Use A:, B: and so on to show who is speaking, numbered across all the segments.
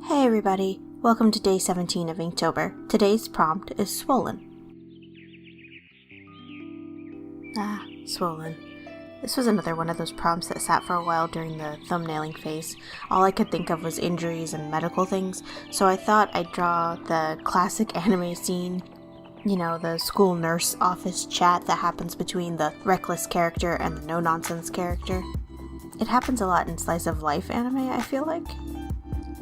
A: Hey everybody, welcome to day 17 of Inktober. Today's prompt is swollen. Swollen. This was another one of those prompts that sat for a while during the thumbnailing phase. All I could think of was injuries and medical things, so I thought I'd draw the classic anime scene. You know, the school nurse office chat that happens between the reckless character and the no-nonsense character. It happens a lot in slice of life anime, I feel like.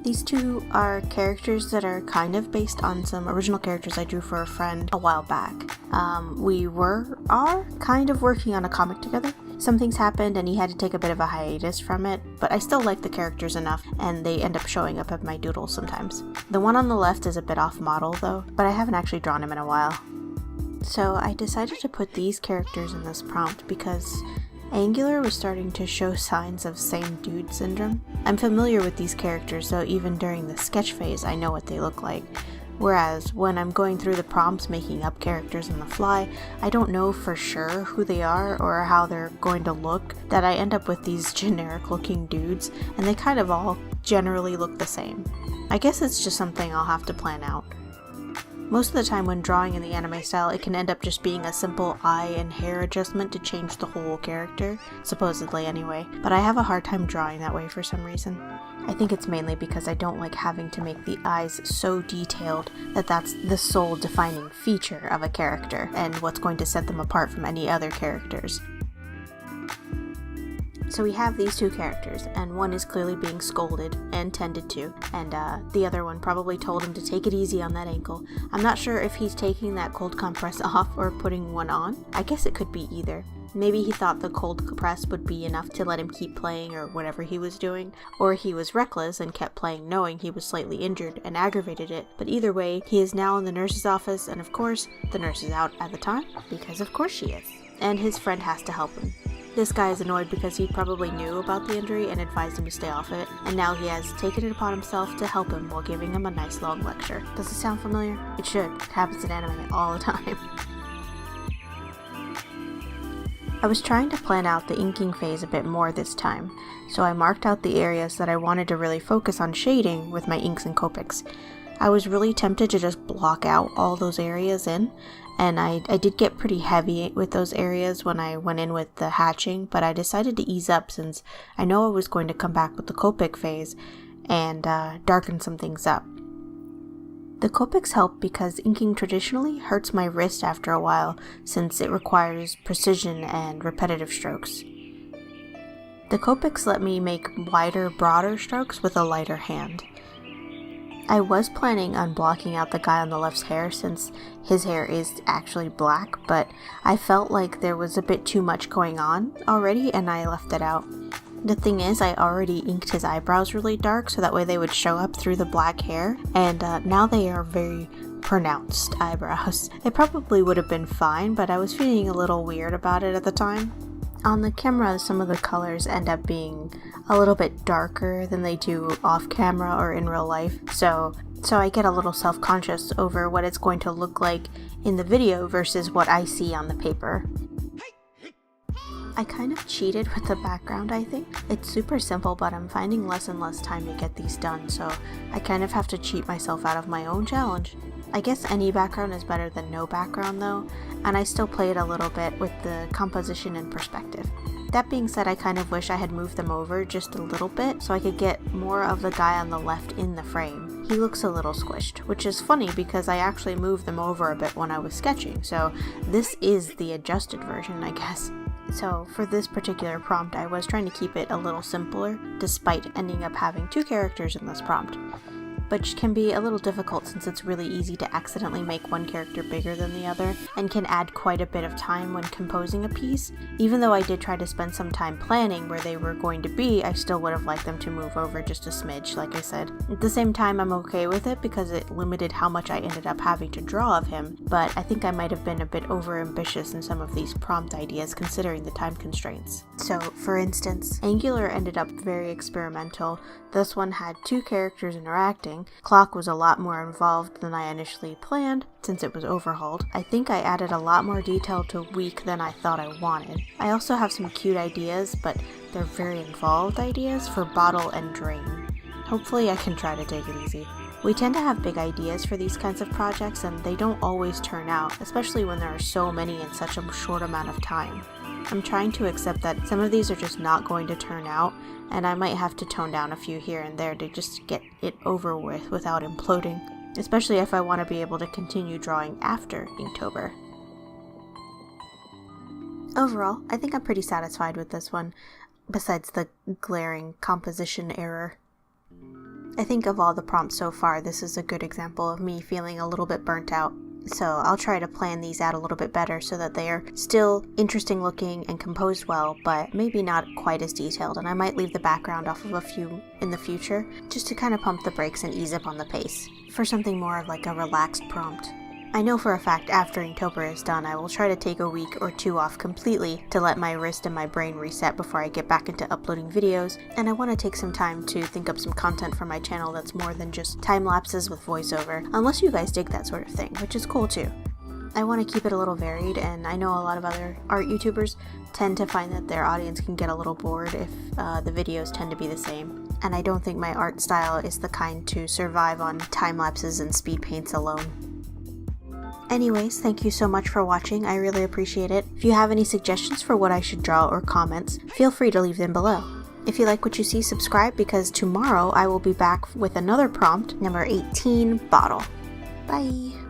A: These two are characters that are kind of based on some original characters I drew for a friend a while back. We are kind of working on a comic together. Some things happened and he had to take a bit of a hiatus from it, but I still like the characters enough and they end up showing up in my doodles sometimes. The one on the left is a bit off model though, but I haven't actually drawn him in a while. So I decided to put these characters in this prompt because Angular was starting to show signs of same dude syndrome. I'm familiar with these characters, so even during the sketch phase I know what they look like. Whereas when I'm going through the prompts making up characters on the fly, I don't know for sure who they are or how they're going to look, that I end up with these generic looking dudes, and they kind of all generally look the same. I guess it's just something I'll have to plan out. Most of the time when drawing in the anime style, it can end up just being a simple eye and hair adjustment to change the whole character, supposedly anyway, but I have a hard time drawing that way for some reason. I think it's mainly because I don't like having to make the eyes so detailed that that's the sole defining feature of a character and what's going to set them apart from any other characters. So we have these two characters, and one is clearly being scolded and tended to, and the other one probably told him to take it easy on that ankle. I'm not sure if he's taking that cold compress off or putting one on. I guess it could be either. Maybe he thought the cold compress would be enough to let him keep playing or whatever he was doing, or he was reckless and kept playing knowing he was slightly injured and aggravated it, but either way, he is now in the nurse's office, and of course, the nurse is out at the time, because of course she is, and his friend has to help him. This guy is annoyed because he probably knew about the injury and advised him to stay off it, and now he has taken it upon himself to help him while giving him a nice long lecture. Does it sound familiar? It should. It happens in anime all the time. I was trying to plan out the inking phase a bit more this time, so I marked out the areas that I wanted to really focus on shading with my inks and Copics. I was really tempted to just block out all those areas in, and I did get pretty heavy with those areas when I went in with the hatching, but I decided to ease up since I know I was going to come back with the Copic phase and darken some things up. The Copics help because inking traditionally hurts my wrist after a while since it requires precision and repetitive strokes. The Copics let me make wider, broader strokes with a lighter hand. I was planning on blocking out the guy on the left's hair since his hair is actually black, but I felt like there was a bit too much going on already and I left it out. The thing is, I already inked his eyebrows really dark so that way they would show up through the black hair, and now they are very pronounced eyebrows. It probably would have been fine, but I was feeling a little weird about it at the time. On the camera, some of the colors end up being a little bit darker than they do off camera or in real life, so I get a little self-conscious over what it's going to look like in the video versus what I see on the paper. I kind of cheated with the background, I think. It's super simple, but I'm finding less and less time to get these done, so I kind of have to cheat myself out of my own challenge. I guess any background is better than no background though, and I still play it a little bit with the composition and perspective. That being said, I kind of wish I had moved them over just a little bit so I could get more of the guy on the left in the frame. He looks a little squished, which is funny because I actually moved them over a bit when I was sketching, so this is the adjusted version, I guess. So for this particular prompt, I was trying to keep it a little simpler, despite ending up having two characters in this prompt, which can be a little difficult since it's really easy to accidentally make one character bigger than the other, and can add quite a bit of time when composing a piece. Even though I did try to spend some time planning where they were going to be, I still would have liked them to move over just a smidge, like I said. At the same time, I'm okay with it because it limited how much I ended up having to draw of him, but I think I might have been a bit over-ambitious in some of these prompt ideas considering the time constraints. So, for instance, Angular ended up very experimental. This one had two characters interacting. Clock was a lot more involved than I initially planned, since it was overhauled. I think I added a lot more detail to Weak than I thought I wanted. I also have some cute ideas, but they're very involved ideas for Bottle and Drain. Hopefully I can try to take it easy. We tend to have big ideas for these kinds of projects and they don't always turn out, especially when there are so many in such a short amount of time. I'm trying to accept that some of these are just not going to turn out, and I might have to tone down a few here and there to just get it over with without imploding, especially if I want to be able to continue drawing after Inktober. Overall, I think I'm pretty satisfied with this one, besides the glaring composition error. I think of all the prompts so far, this is a good example of me feeling a little bit burnt out. So I'll try to plan these out a little bit better so that they are still interesting looking and composed well, but maybe not quite as detailed, and I might leave the background off of a few in the future, just to kind of pump the brakes and ease up on the pace, for something more of like a relaxed prompt. I know for a fact after Inktober is done, I will try to take a week or two off completely to let my wrist and my brain reset before I get back into uploading videos, and I want to take some time to think up some content for my channel that's more than just time lapses with voiceover, unless you guys dig that sort of thing, which is cool too. I want to keep it a little varied, and I know a lot of other art YouTubers tend to find that their audience can get a little bored if the videos tend to be the same, and I don't think my art style is the kind to survive on time lapses and speed paints alone. Anyways, thank you so much for watching, I really appreciate it. If you have any suggestions for what I should draw or comments, feel free to leave them below. If you like what you see, subscribe because tomorrow I will be back with another prompt, number 18, bottle. Bye!